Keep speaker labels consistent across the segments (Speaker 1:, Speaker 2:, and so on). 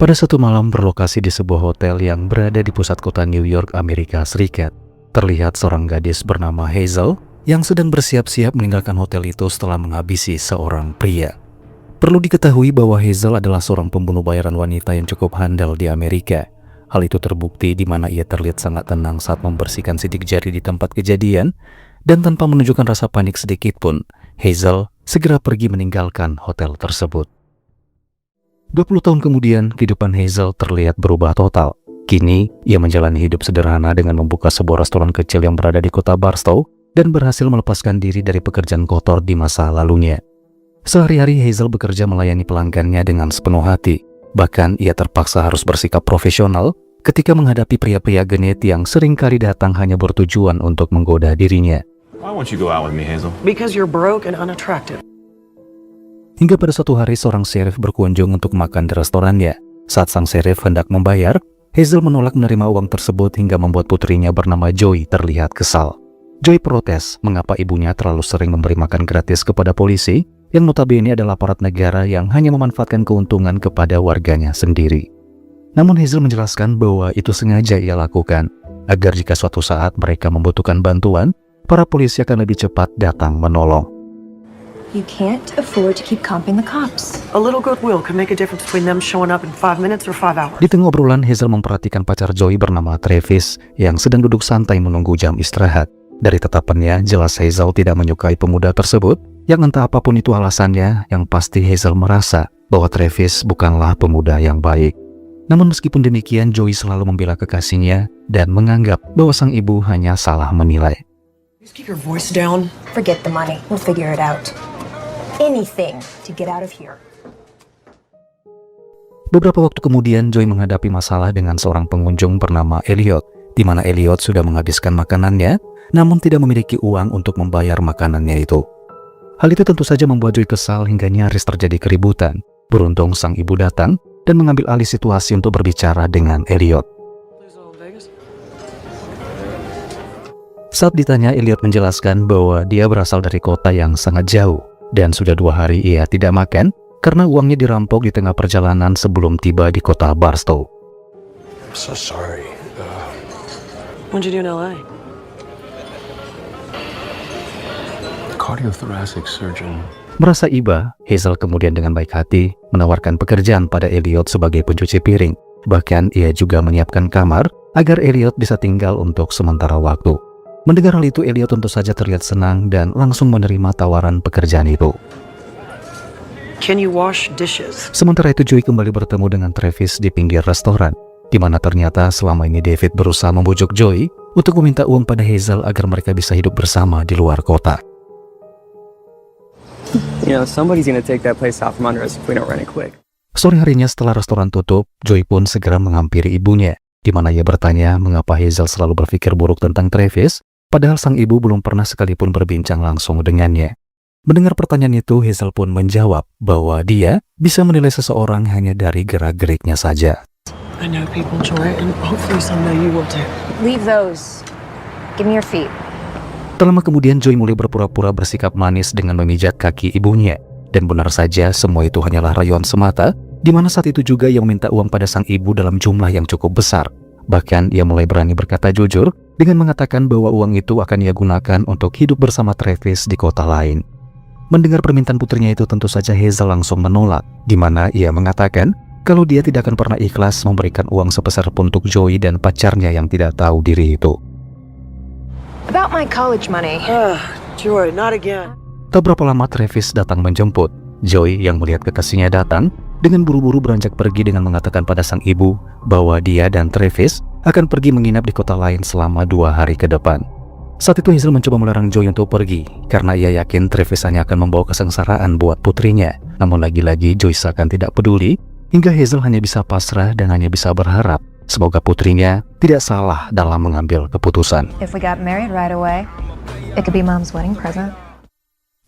Speaker 1: Pada satu malam berlokasi di sebuah hotel yang berada di pusat kota New York, Amerika Serikat, terlihat seorang gadis bernama Hazel yang sedang bersiap-siap meninggalkan hotel itu setelah menghabisi seorang pria. Perlu diketahui bahwa Hazel adalah seorang pembunuh bayaran wanita yang cukup handal di Amerika. Hal itu terbukti di mana ia terlihat sangat tenang saat membersihkan sidik jari di tempat kejadian, dan tanpa menunjukkan rasa panik sedikit pun, Hazel segera pergi meninggalkan hotel tersebut. 20 tahun kemudian, kehidupan Hazel terlihat berubah total. Kini, ia menjalani hidup sederhana dengan membuka sebuah restoran kecil yang berada di kota Barstow dan berhasil melepaskan diri dari pekerjaan kotor di masa lalunya. Sehari-hari Hazel bekerja melayani pelanggannya dengan sepenuh hati. Bahkan, ia terpaksa harus bersikap profesional ketika menghadapi pria-pria genit yang seringkali datang hanya bertujuan untuk menggoda dirinya.
Speaker 2: Why won't you go out with me, Hazel?
Speaker 3: Because you're broke and unattractive.
Speaker 1: Hingga pada suatu hari seorang sheriff berkunjung untuk makan di restorannya. Saat sang sheriff hendak membayar, Hazel menolak menerima uang tersebut hingga membuat putrinya bernama Joy terlihat kesal. Joy protes mengapa ibunya terlalu sering memberi makan gratis kepada polisi yang notabene adalah aparat negara yang hanya memanfaatkan keuntungan kepada warganya sendiri. Namun Hazel menjelaskan bahwa itu sengaja ia lakukan agar jika suatu saat mereka membutuhkan bantuan, para polisi akan lebih cepat datang menolong.
Speaker 4: You can't afford to keep comping the cops.
Speaker 3: A little goodwill can make a difference between them showing up in 5 minutes or 5 hours.
Speaker 1: Di tengah obrolan, Hazel memperhatikan pacar Joy bernama Travis yang sedang duduk santai menunggu jam istirahat. Dari tatapannya, jelas Hazel tidak menyukai pemuda tersebut, yang entah apapun itu alasannya, yang pasti Hazel merasa bahwa Travis bukanlah pemuda yang baik. Namun meskipun demikian, Joy selalu membela kekasihnya dan menganggap bahwa sang ibu hanya salah menilai.
Speaker 3: Just keep your voice down.
Speaker 4: Forget the money. We'll figure it out. Anything to get out of here.
Speaker 1: Beberapa waktu kemudian, Joy menghadapi masalah dengan seorang pengunjung bernama Elliot, di mana Elliot sudah menghabiskan makanannya, namun tidak memiliki uang untuk membayar makanannya itu. Hal itu tentu saja membuat Joy kesal hingga nyaris terjadi keributan. Beruntung sang ibu datang dan mengambil alih situasi untuk berbicara dengan Elliot. Saat ditanya, Elliot menjelaskan bahwa dia berasal dari kota yang sangat jauh dan sudah 2 hari ia tidak makan karena uangnya dirampok di tengah perjalanan sebelum tiba di kota Barstow.
Speaker 2: I'm so sorry.
Speaker 3: What'd you do in LA?
Speaker 2: Cardiothoracic surgeon.
Speaker 1: Merasa iba, Hazel kemudian dengan baik hati menawarkan pekerjaan pada Elliot sebagai pencuci piring. Bahkan ia juga menyiapkan kamar agar Elliot bisa tinggal untuk sementara waktu. Mendengar hal itu, Elliot tentu saja terlihat senang dan langsung menerima tawaran pekerjaan itu.
Speaker 3: Can you wash dishes?
Speaker 1: Sementara itu, Joy kembali bertemu dengan Travis di pinggir restoran, di mana ternyata selama ini David berusaha membujuk Joy untuk meminta uang pada Hazel agar mereka bisa hidup bersama di luar kota.
Speaker 5: You know, somebody's gonna take that place out from under us if we don't run it quick.
Speaker 1: Sore harinya setelah restoran tutup, Joy pun segera menghampiri ibunya, di mana ia bertanya mengapa Hazel selalu berpikir buruk tentang Travis, padahal sang ibu belum pernah sekalipun berbincang langsung dengannya. Mendengar pertanyaan itu, Hazel pun menjawab bahwa dia bisa menilai seseorang hanya dari gerak-geriknya saja.
Speaker 3: I know people, Joy, and hopefully someday you will too.
Speaker 4: Leave those. Give me your feet.
Speaker 1: Tak lama kemudian, Joy mulai berpura-pura bersikap manis dengan memijat kaki ibunya. Dan benar saja, semua itu hanyalah rayuan semata, di mana saat itu juga ia meminta uang pada sang ibu dalam jumlah yang cukup besar. Bahkan ia mulai berani berkata jujur dengan mengatakan bahwa uang itu akan ia gunakan untuk hidup bersama Travis di kota lain. Mendengar permintaan putrinya itu, tentu saja Hazel langsung menolak, di mana ia mengatakan kalau dia tidak akan pernah ikhlas memberikan uang sebesar pun untuk Joy dan pacarnya yang tidak tahu diri itu.
Speaker 4: About my college money.
Speaker 3: Joy, not again.
Speaker 1: Tak berapa lama Travis datang menjemput. Joy yang melihat kekasihnya datang dengan buru-buru beranjak pergi dengan mengatakan pada sang ibu bahwa dia dan Travis akan pergi menginap di kota lain selama 2 hari ke depan. Saat itu Hazel mencoba melarang Joy untuk pergi karena ia yakin Travis hanya akan membawa kesengsaraan buat putrinya. Namun lagi-lagi Joy seakan tidak peduli hingga Hazel hanya bisa pasrah dan hanya bisa berharap semoga putrinya tidak salah dalam mengambil keputusan.
Speaker 4: If we got married right away, it could be mom's wedding present.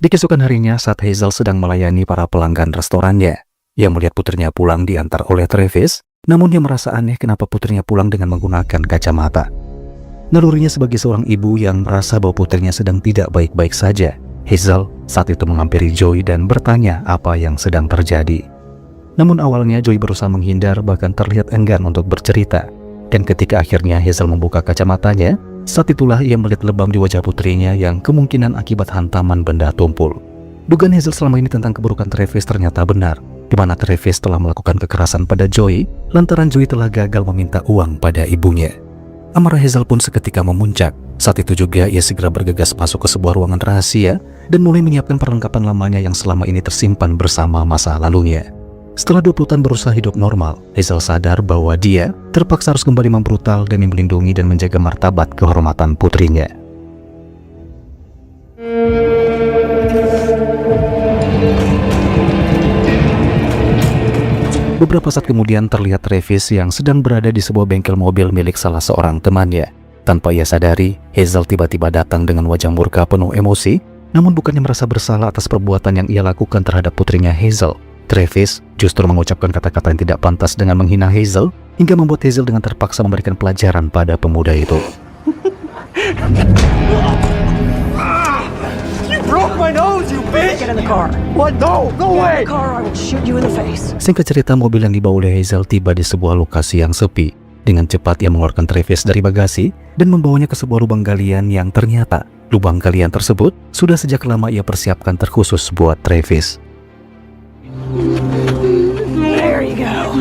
Speaker 1: Di keesokan harinya saat Hazel sedang melayani para pelanggan restorannya, ia melihat putrinya pulang diantar oleh Travis, namun dia merasa aneh kenapa putrinya pulang dengan menggunakan kacamata. Nalurinya sebagai seorang ibu yang merasa bahwa putrinya sedang tidak baik-baik saja, Hazel saat itu menghampiri Joy dan bertanya apa yang sedang terjadi. Namun awalnya Joey berusaha menghindar, bahkan terlihat enggan untuk bercerita. Dan ketika akhirnya Hazel membuka kacamatanya, saat itulah ia melihat lebam di wajah putrinya yang kemungkinan akibat hantaman benda tumpul. Dugaan Hazel selama ini tentang keburukan Travis ternyata benar, di mana Travis telah melakukan kekerasan pada Joey lantaran Joey telah gagal meminta uang pada ibunya. Amarah Hazel pun seketika memuncak. Saat itu juga ia segera bergegas masuk ke sebuah ruangan rahasia dan mulai menyiapkan perlengkapan lamanya yang selama ini tersimpan bersama masa lalunya. Setelah 20 tahun berusaha hidup normal, Hazel sadar bahwa dia terpaksa harus kembali membrutal demi melindungi dan menjaga martabat kehormatan putrinya. Beberapa saat kemudian terlihat Travis yang sedang berada di sebuah bengkel mobil milik salah seorang temannya. Tanpa ia sadari, Hazel tiba-tiba datang dengan wajah murka penuh emosi, namun bukannya merasa bersalah atas perbuatan yang ia lakukan terhadap putrinya Hazel. Travis justru mengucapkan kata-kata yang tidak pantas dengan menghina Hazel, hingga membuat Hazel dengan terpaksa memberikan pelajaran pada pemuda itu.
Speaker 3: You broke my nose, you bitch! Get in the car.
Speaker 2: What? No! No
Speaker 3: Get in the car, I will shoot you in the face.
Speaker 1: Singkat cerita, mobil yang dibawa oleh Hazel tiba di sebuah lokasi yang sepi. Dengan cepat ia mengeluarkan Travis dari bagasi dan membawanya ke sebuah lubang galian yang ternyata lubang galian tersebut sudah sejak lama ia persiapkan terkhusus buat Travis.
Speaker 3: There you go.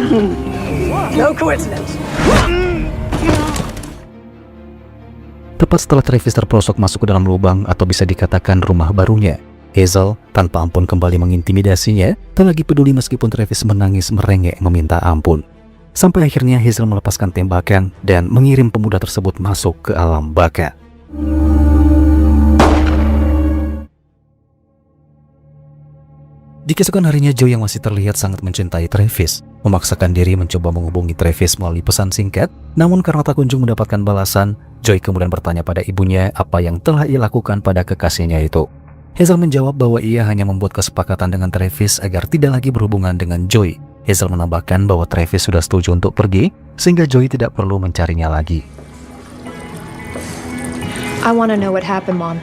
Speaker 3: No coincidence.
Speaker 1: Tepat setelah Travis terperosok masuk ke dalam lubang atau bisa dikatakan rumah barunya, Hazel tanpa ampun kembali mengintimidasinya, tak lagi peduli meskipun Travis menangis merengek meminta ampun. Sampai akhirnya Hazel melepaskan tembakan dan mengirim pemuda tersebut masuk ke alam baka. Di keesokan harinya, Joe yang masih terlihat sangat mencintai Travis memaksakan diri mencoba menghubungi Travis melalui pesan singkat. Namun karena tak kunjung mendapatkan balasan, Joy kemudian bertanya pada ibunya apa yang telah ia lakukan pada kekasihnya itu. Hazel menjawab bahwa ia hanya membuat kesepakatan dengan Travis agar tidak lagi berhubungan dengan Joy. Hazel menambahkan bahwa Travis sudah setuju untuk pergi, sehingga Joy tidak perlu mencarinya lagi.
Speaker 4: I want to know what happened, Mom.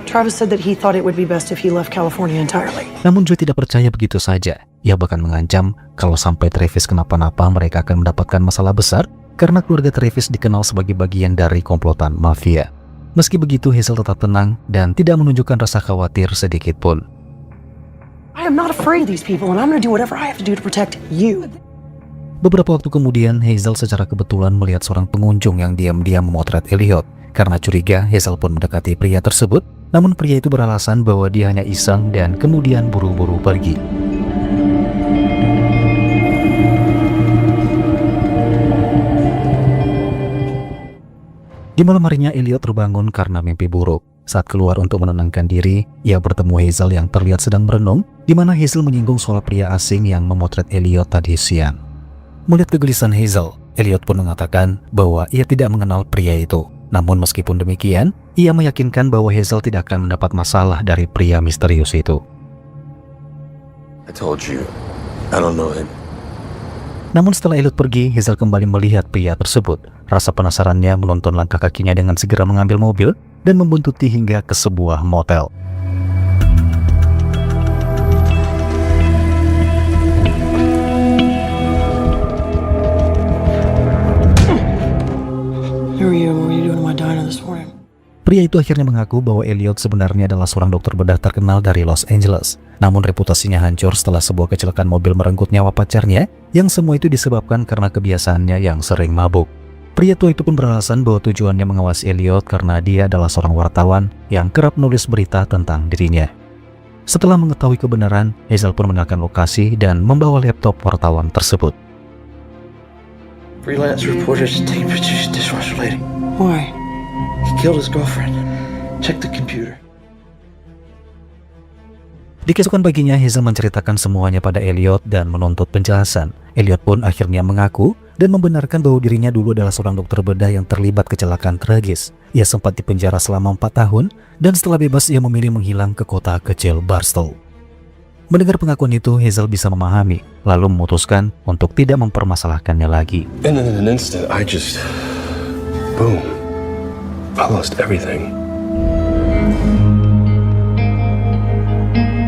Speaker 3: Travis said that he thought it would be best if he left California entirely.
Speaker 1: Namun Joy tidak percaya begitu saja. Ia bahkan mengancam kalau sampai Travis kenapa-napa mereka akan mendapatkan masalah besar karena keluarga Travis dikenal sebagai bagian dari komplotan mafia. Meski begitu, Hazel tetap tenang dan tidak menunjukkan rasa khawatir sedikit pun.
Speaker 3: I am not afraid of these people and I'm going to do whatever I have to do to protect you.
Speaker 1: Beberapa waktu kemudian, Hazel secara kebetulan melihat seorang pengunjung yang diam-diam memotret Elliot. Karena curiga, Hazel pun mendekati pria tersebut, namun pria itu beralasan bahwa dia hanya iseng dan kemudian buru-buru pergi. Di malam harinya, Elliot terbangun karena mimpi buruk. Saat keluar untuk menenangkan diri, ia bertemu Hazel yang terlihat sedang merenung, di mana Hazel menyinggung soal pria asing yang memotret Elliot tadi siang. Melihat kegelisahan Hazel, Elliot pun mengatakan bahwa ia tidak mengenal pria itu. Namun meskipun demikian, ia meyakinkan bahwa Hazel tidak akan mendapat masalah dari pria misterius itu.
Speaker 2: I told you, I don't know him.
Speaker 1: Namun setelah Elliot pergi, Hazel kembali melihat pria tersebut. Rasa penasarannya menuntun langkah kakinya dengan segera mengambil mobil dan membuntuti hingga ke sebuah motel.
Speaker 3: Who are you? What were you doing in my diner this morning?
Speaker 1: Pria itu akhirnya mengaku bahwa Elliot sebenarnya adalah seorang dokter bedah terkenal dari Los Angeles. Namun reputasinya hancur setelah sebuah kecelakaan mobil merenggut nyawa pacarnya, yang semua itu disebabkan karena kebiasaannya yang sering mabuk. Pria tua itu pun beralasan bahwa tujuannya mengawasi Elliot karena dia adalah seorang wartawan yang kerap menulis berita tentang dirinya. Setelah mengetahui kebenaran, Hazel pun meninggalkan lokasi dan membawa laptop wartawan tersebut.
Speaker 6: Freelance reporter taking pictures of dishwasher lady.
Speaker 3: Why?
Speaker 6: He killed his girlfriend. Check the computer.
Speaker 1: Di keesokan paginya, Hazel menceritakan semuanya pada Elliot dan menuntut penjelasan. Elliot pun akhirnya mengaku dan membenarkan bahwa dirinya dulu adalah seorang dokter bedah yang terlibat kecelakaan tragis. Ia sempat dipenjara selama 4 tahun dan setelah bebas ia memilih menghilang ke kota kecil Barstow. Mendengar pengakuan itu, Hazel bisa memahami, lalu memutuskan untuk tidak mempermasalahkannya lagi.
Speaker 2: And in an instant, I just... boom. I lost everything.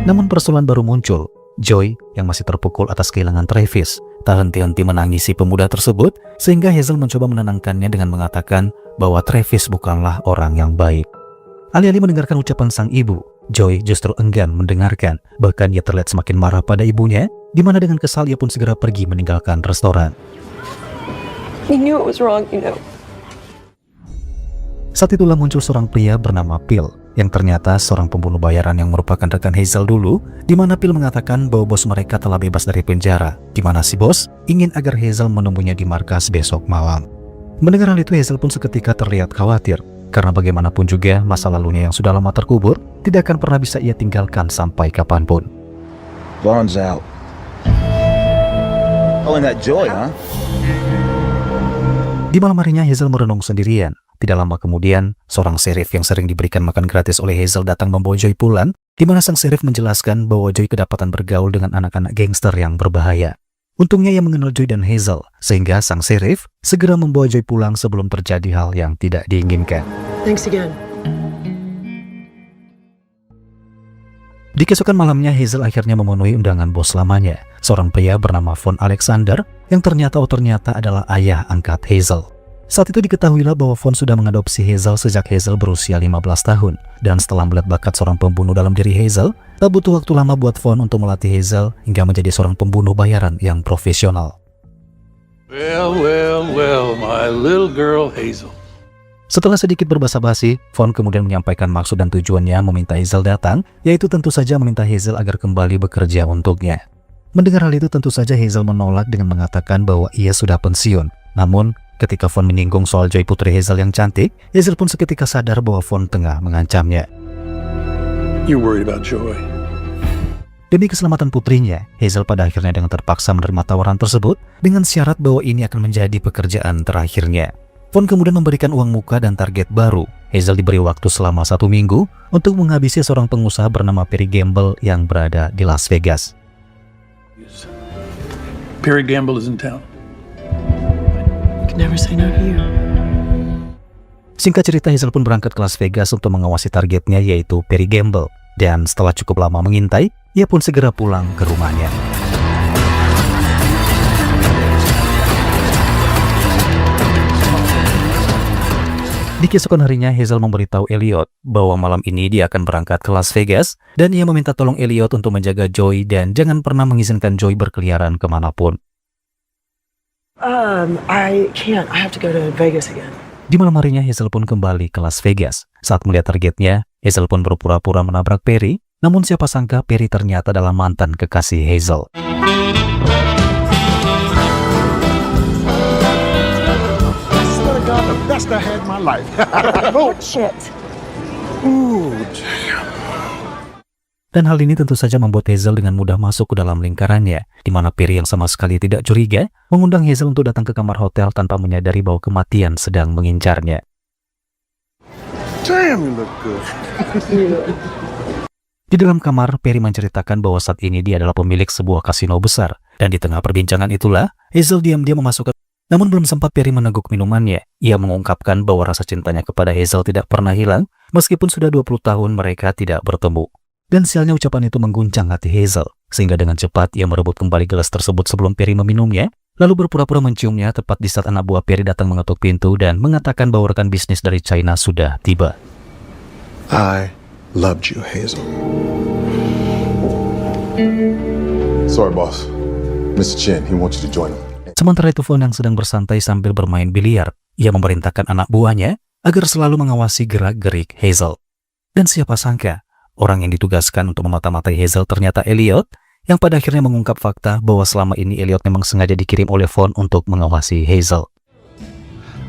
Speaker 1: Namun persoalan baru muncul. Joy yang masih terpukul atas kehilangan Travis tak henti-henti menangisi pemuda tersebut, sehingga Hazel mencoba menenangkannya dengan mengatakan bahwa Travis bukanlah orang yang baik. Alih-alih mendengarkan ucapan sang ibu, Joy justru enggan mendengarkan. Bahkan ia terlihat semakin marah pada ibunya, di mana dengan kesal ia pun segera pergi meninggalkan restoran.
Speaker 3: You knew it was wrong, you know.
Speaker 1: Saat itulah muncul seorang pria bernama Phil, yang ternyata seorang pembunuh bayaran yang merupakan rekan Hazel dulu, di mana Phil mengatakan bahwa bos mereka telah bebas dari penjara, di mana si bos ingin agar Hazel menemuinya di markas besok malam. Mendengar hal itu, Hazel pun seketika terlihat khawatir, karena bagaimanapun juga masa lalunya yang sudah lama terkubur tidak akan pernah bisa ia tinggalkan sampai kapanpun.
Speaker 6: Vaughn's out. Oh, and that Joy, huh?
Speaker 1: Di malam harinya Hazel merenung sendirian. Tidak lama kemudian, seorang sheriff yang sering diberikan makan gratis oleh Hazel datang membawa Joy pulang, di mana sang sheriff menjelaskan bahwa Joy kedapatan bergaul dengan anak-anak gangster yang berbahaya. Untungnya ia mengenal Joy dan Hazel, sehingga sang sheriff segera membawa Joy pulang sebelum terjadi hal yang tidak diinginkan.
Speaker 3: Thanks again.
Speaker 1: Di keesokan malamnya, Hazel akhirnya memenuhi undangan bos lamanya, seorang pria bernama Vaughn Alexander, yang ternyata adalah ayah angkat Hazel. Saat itu diketahuilah bahwa Vaughn sudah mengadopsi Hazel sejak Hazel berusia 15 tahun. Dan setelah melihat bakat seorang pembunuh dalam diri Hazel, tak butuh waktu lama buat Vaughn untuk melatih Hazel hingga menjadi seorang pembunuh bayaran yang profesional.
Speaker 7: Well, my little girl Hazel.
Speaker 1: Setelah sedikit berbasa-basi, Vaughn kemudian menyampaikan maksud dan tujuannya meminta Hazel datang, yaitu tentu saja meminta Hazel agar kembali bekerja untuknya. Mendengar hal itu, tentu saja Hazel menolak dengan mengatakan bahwa ia sudah pensiun. Namun, ketika Vaughn menyinggung soal Joy putri Hazel yang cantik, Hazel pun seketika sadar bahwa Vaughn tengah mengancamnya.
Speaker 7: You're worried about Joy.
Speaker 1: Demi keselamatan putrinya, Hazel pada akhirnya dengan terpaksa menerima tawaran tersebut dengan syarat bahwa ini akan menjadi pekerjaan terakhirnya. Vaughn kemudian memberikan uang muka dan target baru. Hazel diberi waktu selama 1 minggu untuk menghabisi seorang pengusaha bernama Perry Gamble yang berada di Las Vegas.
Speaker 7: Perry Gamble is in town.
Speaker 3: Never say no to you.
Speaker 1: Singkat cerita, Hazel pun berangkat ke Las Vegas untuk mengawasi targetnya, yaitu Perry Gamble. Dan setelah cukup lama mengintai, ia pun segera pulang ke rumahnya. Di keesokan harinya, Hazel memberitahu Elliot bahwa malam ini dia akan berangkat ke Las Vegas, dan ia meminta tolong Elliot untuk menjaga Joy dan jangan pernah mengizinkan Joy berkeliaran kemanapun.
Speaker 3: I can't. I have to go to Vegas again.
Speaker 1: Di malam harinya, Hazel pun kembali ke Las Vegas. Saat melihat targetnya, Hazel pun berpura-pura menabrak Perry, namun siapa sangka Perry ternyata adalah mantan kekasih Hazel.
Speaker 8: The best I had in my life.
Speaker 4: Shit.
Speaker 8: Ooh, damn.
Speaker 1: Dan hal ini tentu saja membuat Hazel dengan mudah masuk ke dalam lingkarannya, di mana Perry yang sama sekali tidak curiga mengundang Hazel untuk datang ke kamar hotel tanpa menyadari bahwa kematian sedang mengincarnya.
Speaker 8: Damn, you look good.
Speaker 1: Di dalam kamar, Perry menceritakan bahwa saat ini dia adalah pemilik sebuah kasino besar, dan di tengah perbincangan itulah Hazel diam-diam memasukkan. Namun belum sempat Perry meneguk minumannya, ia mengungkapkan bahwa rasa cintanya kepada Hazel tidak pernah hilang, meskipun sudah 20 tahun mereka tidak bertemu. Dan sialnya ucapan itu mengguncang hati Hazel, sehingga dengan cepat ia merebut kembali gelas tersebut sebelum Perry meminumnya, lalu berpura-pura menciumnya tepat di saat anak buah Perry datang mengetuk pintu dan mengatakan bahwa rekan bisnis dari China sudah tiba.
Speaker 2: I loved you, Hazel.
Speaker 9: Sorry, boss. Mr. Chen, he wants you to join him.
Speaker 1: Sementara itu, Vaughn yang sedang bersantai sambil bermain biliar, ia memerintahkan anak buahnya agar selalu mengawasi gerak-gerik Hazel. Dan siapa sangka, orang yang ditugaskan untuk memata-matai Hazel ternyata Elliot, yang pada akhirnya mengungkap fakta bahwa selama ini Elliot memang sengaja dikirim oleh Vaughn untuk mengawasi Hazel.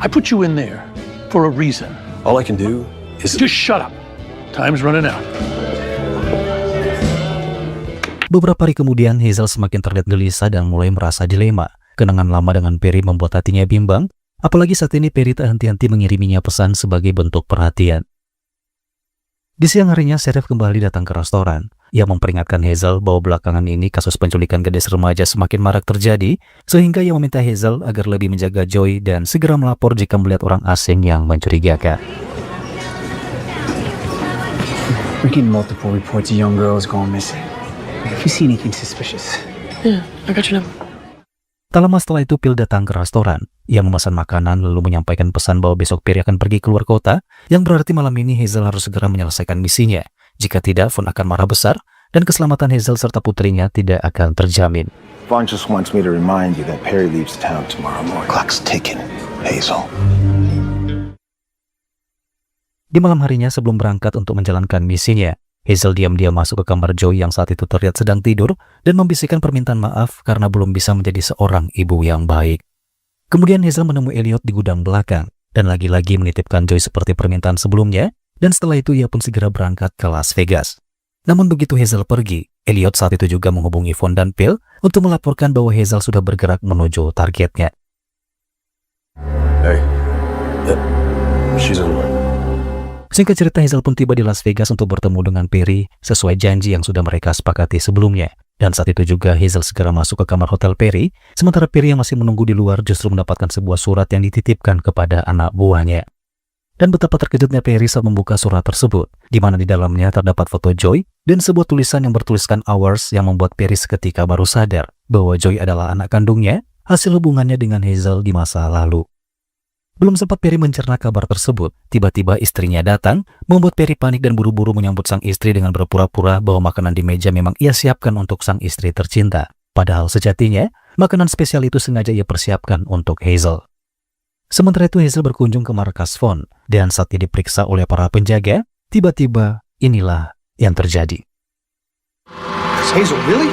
Speaker 7: I put you in there for a reason.
Speaker 2: All I can do is
Speaker 7: Just shut up. Time's running out.
Speaker 1: Beberapa hari kemudian, Hazel semakin terlihat gelisah dan mulai merasa dilema. Kenangan lama dengan Perry membuat hatinya bimbang, apalagi saat ini Perry tak henti-henti mengiriminya pesan sebagai bentuk perhatian. Di siang harinya, sheriff kembali datang ke restoran. Ia memperingatkan Hazel bahwa belakangan ini kasus penculikan gadis remaja semakin marak terjadi, sehingga ia meminta Hazel agar lebih menjaga Joy dan segera melapor jika melihat orang asing yang mencurigakan.
Speaker 5: We're getting multiple reports of young girls going missing.
Speaker 6: If you see anything suspicious.
Speaker 3: Yeah, I got your number.
Speaker 1: Tak lama setelah itu, Phil datang ke restoran. Ia memesan makanan lalu menyampaikan pesan bahwa besok Perry akan pergi keluar kota, yang berarti malam ini Hazel harus segera menyelesaikan misinya. Jika tidak, Vaughn akan marah besar dan keselamatan Hazel serta putrinya tidak akan terjamin.
Speaker 8: Vaughn just wants me to remind you that Perry leaves town tomorrow morning. Clock's ticking, Hazel.
Speaker 1: Di malam harinya sebelum berangkat untuk menjalankan misinya, Hazel diam-diam masuk ke kamar Joey yang saat itu terlihat sedang tidur dan membisikkan permintaan maaf karena belum bisa menjadi seorang ibu yang baik. Kemudian Hazel menemui Elliot di gudang belakang dan lagi-lagi menitipkan Joey seperti permintaan sebelumnya, dan setelah itu ia pun segera berangkat ke Las Vegas. Namun begitu Hazel pergi, Elliot saat itu juga menghubungi Vaughn dan Phil untuk melaporkan bahwa Hazel sudah bergerak menuju targetnya.
Speaker 2: Hey, she's on the way.
Speaker 1: Singkat cerita, Hazel pun tiba di Las Vegas untuk bertemu dengan Perry sesuai janji yang sudah mereka sepakati sebelumnya. Dan saat itu juga Hazel segera masuk ke kamar hotel Perry, sementara Perry yang masih menunggu di luar justru mendapatkan sebuah surat yang dititipkan kepada anak buahnya. Dan betapa terkejutnya Perry saat membuka surat tersebut, di mana di dalamnya terdapat foto Joy dan sebuah tulisan yang bertuliskan hours yang membuat Perry seketika baru sadar bahwa Joy adalah anak kandungnya, hasil hubungannya dengan Hazel di masa lalu. Belum sempat Perry mencerna kabar tersebut, tiba-tiba istrinya datang, membuat Perry panik dan buru-buru menyambut sang istri dengan berpura-pura bahwa makanan di meja memang ia siapkan untuk sang istri tercinta. Padahal sejatinya, makanan spesial itu sengaja ia persiapkan untuk Hazel. Sementara itu Hazel berkunjung ke markas Vaughn, dan saat ia diperiksa oleh para penjaga, tiba-tiba inilah yang terjadi.
Speaker 6: Hazel, really?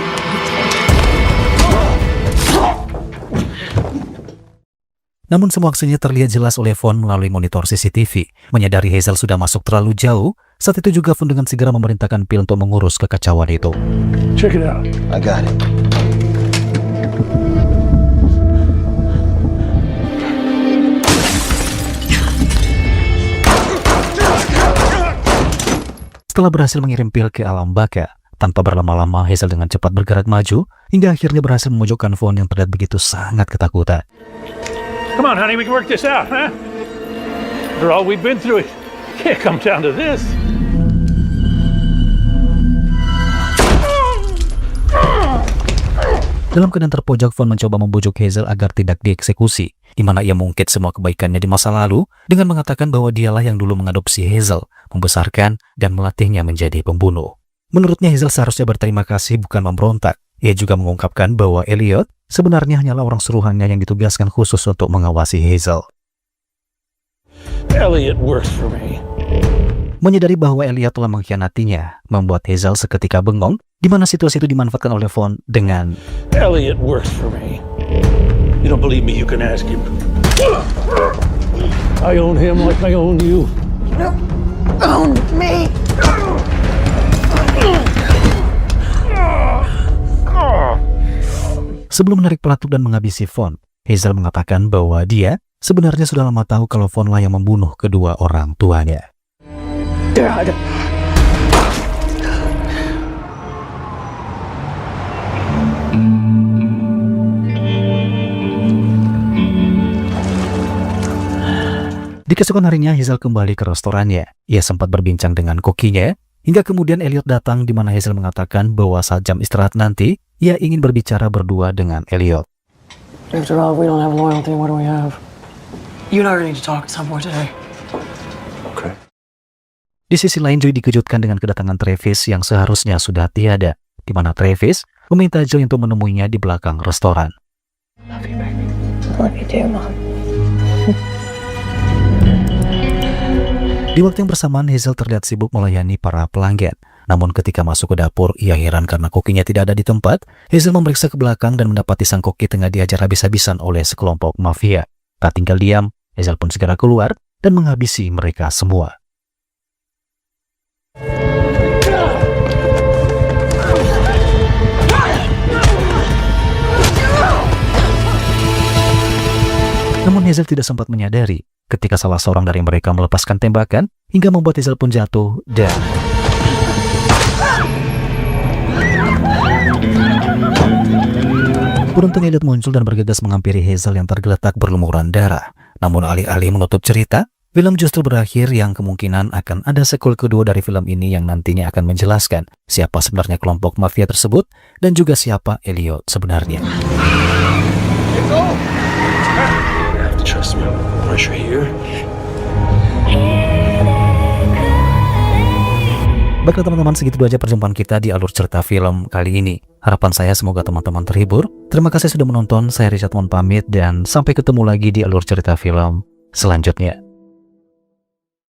Speaker 1: Namun semua aksinya terlihat jelas oleh Vaughn melalui monitor CCTV. Menyadari Hazel sudah masuk terlalu jauh, saat itu juga Vaughn dengan segera memerintahkan Phil untuk mengurus kekacauan itu.
Speaker 7: Check it out.
Speaker 8: I got it.
Speaker 1: Setelah berhasil mengirim Phil ke alam baka, tanpa berlama-lama Hazel dengan cepat bergerak maju, hingga akhirnya berhasil memojokkan Vaughn yang terlihat begitu sangat ketakutan.
Speaker 7: Come on, honey, we can work this out, huh? After all we've been through, it can't come down to this.
Speaker 1: Dalam keadaan terpojok, Vaughn mencoba membujuk Hazel agar tidak dieksekusi, di mana ia mengungkit semua kebaikannya di masa lalu dengan mengatakan bahwa dialah yang dulu mengadopsi Hazel, membesarkan dan melatihnya menjadi pembunuh. Menurutnya Hazel seharusnya berterima kasih bukan memberontak. Ia juga mengungkapkan bahwa Elliot sebenarnya hanyalah orang suruhannya yang ditugaskan khusus untuk mengawasi Hazel.
Speaker 7: Elliot works for me.
Speaker 1: Menyadari bahwa Elliot telah mengkhianatinya, membuat Hazel seketika bengong, di mana situasi itu dimanfaatkan oleh Vaughn dengan
Speaker 7: Elliot works for me. You don't believe me, you can ask him. I own him like I own you.
Speaker 3: Own me!
Speaker 1: Sebelum menarik pelatuk dan menghabisi Vaughn, Hazel mengatakan bahwa dia sebenarnya sudah lama tahu kalau Vaughn lah yang membunuh kedua orang tuanya.
Speaker 3: Dad.
Speaker 1: Di keesokan harinya, Hazel kembali ke restorannya. Ia sempat berbincang dengan kokinya, hingga kemudian Elliot datang di mana Hazel mengatakan bahwa saat jam istirahat nanti, ia ingin berbicara berdua dengan Elliot.
Speaker 3: After all, if we don't have loyalty, what do we have? You and I need to talk at some point today.
Speaker 2: Okay.
Speaker 1: Di sisi lain, Joy dikejutkan dengan kedatangan Travis yang seharusnya sudah tiada, di mana Travis meminta Joy untuk menemuinya di belakang restoran.
Speaker 4: Love you too, Mom.
Speaker 1: Di waktu yang bersamaan, Hazel terlihat sibuk melayani para pelanggan. Namun ketika masuk ke dapur, ia heran karena kokinya tidak ada di tempat. Hazel memeriksa ke belakang dan mendapati sang koki tengah diajar habis-habisan oleh sekelompok mafia. Tak tinggal diam, Hazel pun segera keluar dan menghabisi mereka semua. Namun Hazel tidak sempat menyadari ketika salah seorang dari mereka melepaskan tembakan hingga membuat Hazel pun jatuh dan beruntung Elliot muncul dan bergegas menghampiri Hazel yang tergeletak berlumuran darah. Namun alih-alih menutup cerita, Film justru berakhir yang kemungkinan akan ada sequel kedua dari film ini yang nantinya akan menjelaskan siapa sebenarnya kelompok mafia tersebut dan juga siapa Elliot sebenarnya.
Speaker 2: You have to trust me. Once you're here.
Speaker 1: Baiklah teman-teman, segitu aja perjumpaan kita di alur cerita film kali ini. Harapan saya semoga teman-teman terhibur. Terima kasih sudah menonton, saya Richard mohon pamit dan sampai ketemu lagi di alur cerita film selanjutnya.